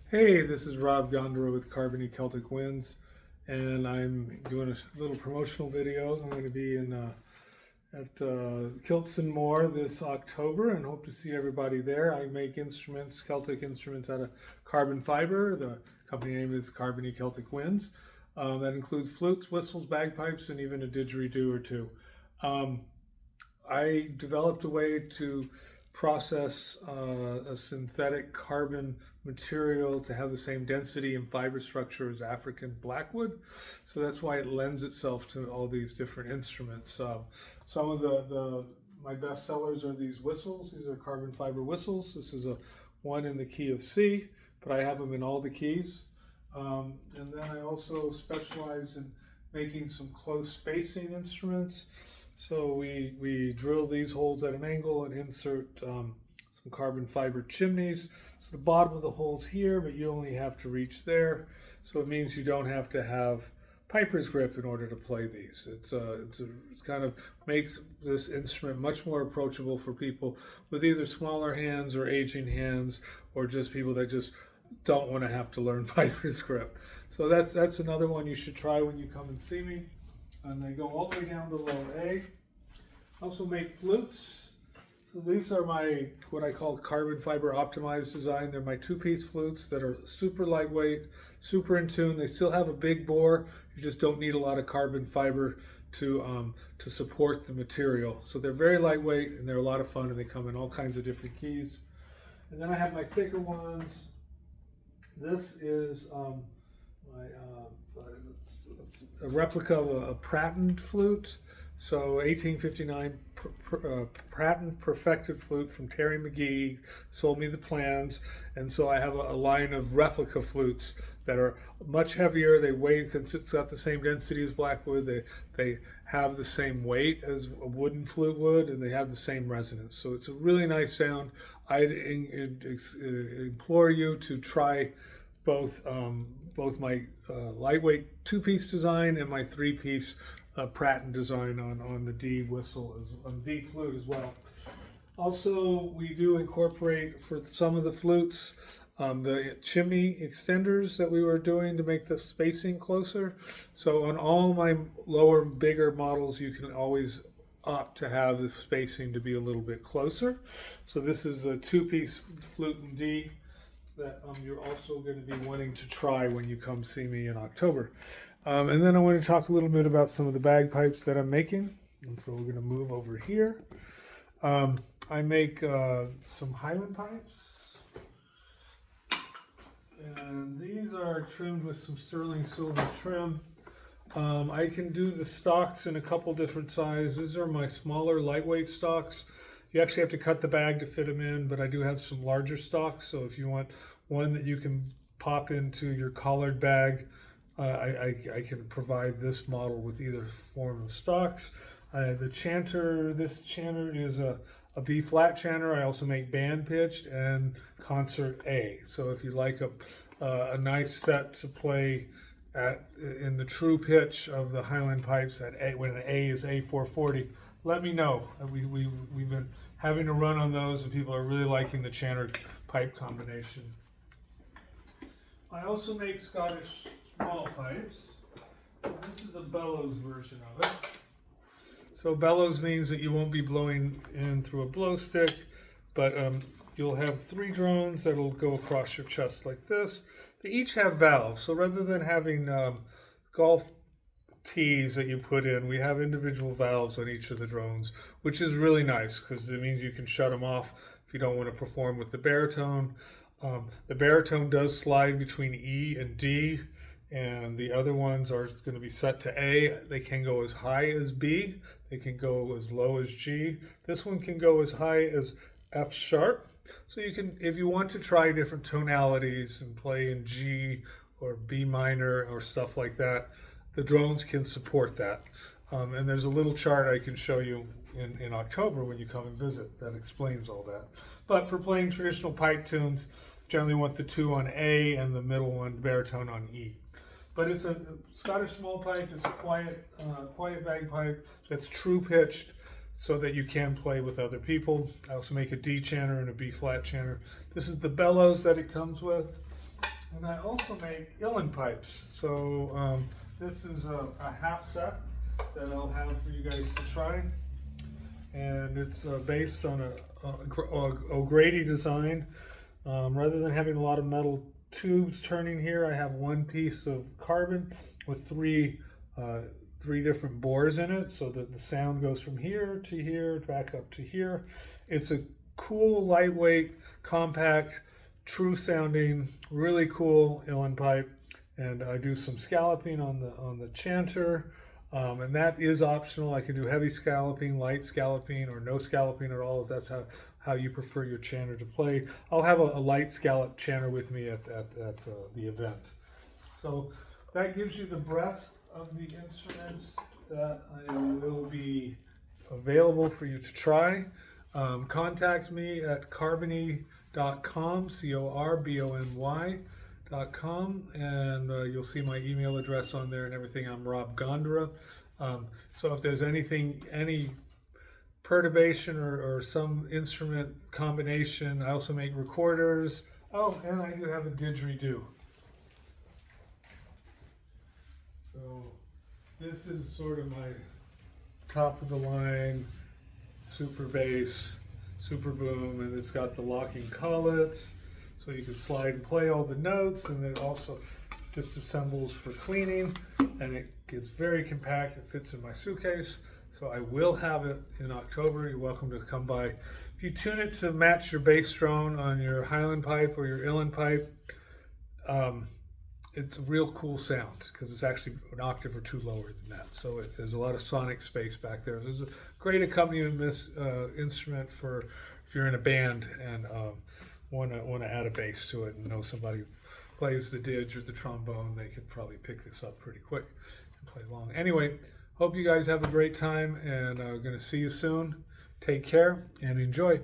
Hey, this is Rob Gondura with Carbony Celtic Winds, and I'm doing a little promotional video. I'm going to be at Kilts and More this October, and hope to see everybody there. I make instruments, Celtic instruments, out of carbon fiber. The company name is Carbony Celtic Winds. That includes flutes, whistles, bagpipes, and even a didgeridoo or two. Um, I developed a way to process a synthetic carbon material to have the same density and fiber structure as African blackwood. So that's why it lends itself to all these different instruments. Some of my best sellers are these whistles. These are carbon fiber whistles. This is a one in the key of C, but I have them in all the keys. And then I also specialize in making some close spacing instruments. So we drill these holes at an angle and insert some carbon fiber chimneys. So the bottom of the hole's here, but you only have to reach there. So it means you don't have to have piper's grip in order to play these. It kind of makes this instrument much more approachable for people with either smaller hands or aging hands, or just people that just don't want to have to learn piper's grip. So that's another one you should try when you come and see me. And they go all the way down to low A. Also make flutes. So these are my, what I call carbon fiber optimized design. They're my two-piece flutes that are super lightweight, super in tune. They still have a big bore. You just don't need a lot of carbon fiber to support the material. So they're very lightweight and they're a lot of fun, and they come in all kinds of different keys. And then I have my thicker ones. This is a replica of a Pratten flute. So 1859 Pratten perfected flute from Terry McGee sold me the plans, and so I have a line of replica flutes that are much heavier. They weigh, because it's got the same density as blackwood. They have the same weight as a wooden flute would, and they have the same resonance. So it's a really nice sound. I'd implore you to try both my lightweight two-piece design and my three-piece Pratten design on the D whistle, on D flute as well. Also, we do incorporate for some of the flutes the chimney extenders that we were doing to make the spacing closer. So on all my lower, bigger models, you can always opt to have the spacing to be a little bit closer. So this is a two-piece flute in D that you're also going to be wanting to try when you come see me in October. And then I want to talk a little bit about some of the bagpipes that I'm making. And so we're going to move over here. I make some Highland pipes. And these are trimmed with some sterling silver trim. I can do the stocks in a couple different sizes. These are my smaller, lightweight stocks. You actually have to cut the bag to fit them in, but I do have some larger stocks. So if you want one that you can pop into your collared bag, I can provide this model with either form of stocks. The chanter, this chanter is a B flat chanter. I also make band pitched and concert A. So if you'd like a nice set to play in the true pitch of the Highland pipes at A, when an A is A440, let me know. We've been having a run on those, and people are really liking the chanter pipe combination. I also make Scottish small pipes. This is a bellows version of it. So bellows means that you won't be blowing in through a blow stick, but you'll have 3 drones that'll go across your chest like this. They each have valves, so rather than having golf tees that you put in, we have individual valves on each of the drones, which is really nice because it means you can shut them off if you don't want to perform with the baritone. The baritone does slide between E and D, and the other ones are going to be set to A. They can go as high as B. They can go as low as G. This one can go as high as F sharp. So you can, if you want to try different tonalities and play in G or B minor or stuff like that, the drones can support that. And there's a little chart I can show you in October when you come and visit that explains all that. But for playing traditional pipe tunes, generally want the 2 on A and the middle one, baritone, on E. But it's a Scottish small pipe. It's a quiet bagpipe that's true pitched, so that you can play with other people. I also make a D chanter and a B flat chanter. This is the bellows that it comes with. And I also make uilleann pipes. So this is a half set that I'll have for you guys to try. And it's based on a O'Grady design. Rather than having a lot of metal tubes turning here, I have one piece of carbon with three different bores in it, so that the sound goes from here to here, back up to here. It's a cool, lightweight, compact, true sounding, really cool uilleann pipe. And I do some scalloping on the chanter, and that is optional. I can do heavy scalloping, light scalloping, or no scalloping at all, if that's how you prefer your chanter to play. I'll have a light scallop chanter with me at the event. So that gives you the breadth of the instruments that I will be available for you to try. Contact me at carbony.com, CORBONY.com, and you'll see my email address on there and everything. I'm Rob Gondra. So if there's any perturbation or some instrument combination, I also make recorders. Oh, and I do have a didgeridoo. So this is sort of my top of the line super bass, super boom, and it's got the locking collets, so you can slide and play all the notes, and then it also disassembles for cleaning, and it gets very compact. It fits in my suitcase, so I will have it in October. You're welcome to come by. If you tune it to match your bass drone on your Highland pipe or your uilleann pipe, it's a real cool sound because it's actually an octave or two lower than that. So there's a lot of sonic space back there. There's a great accompaniment instrument for if you're in a band and want to add a bass to it and know somebody plays the didge or the trombone. They could probably pick this up pretty quick and play along. Anyway, hope you guys have a great time, and I'm going to see you soon. Take care and enjoy.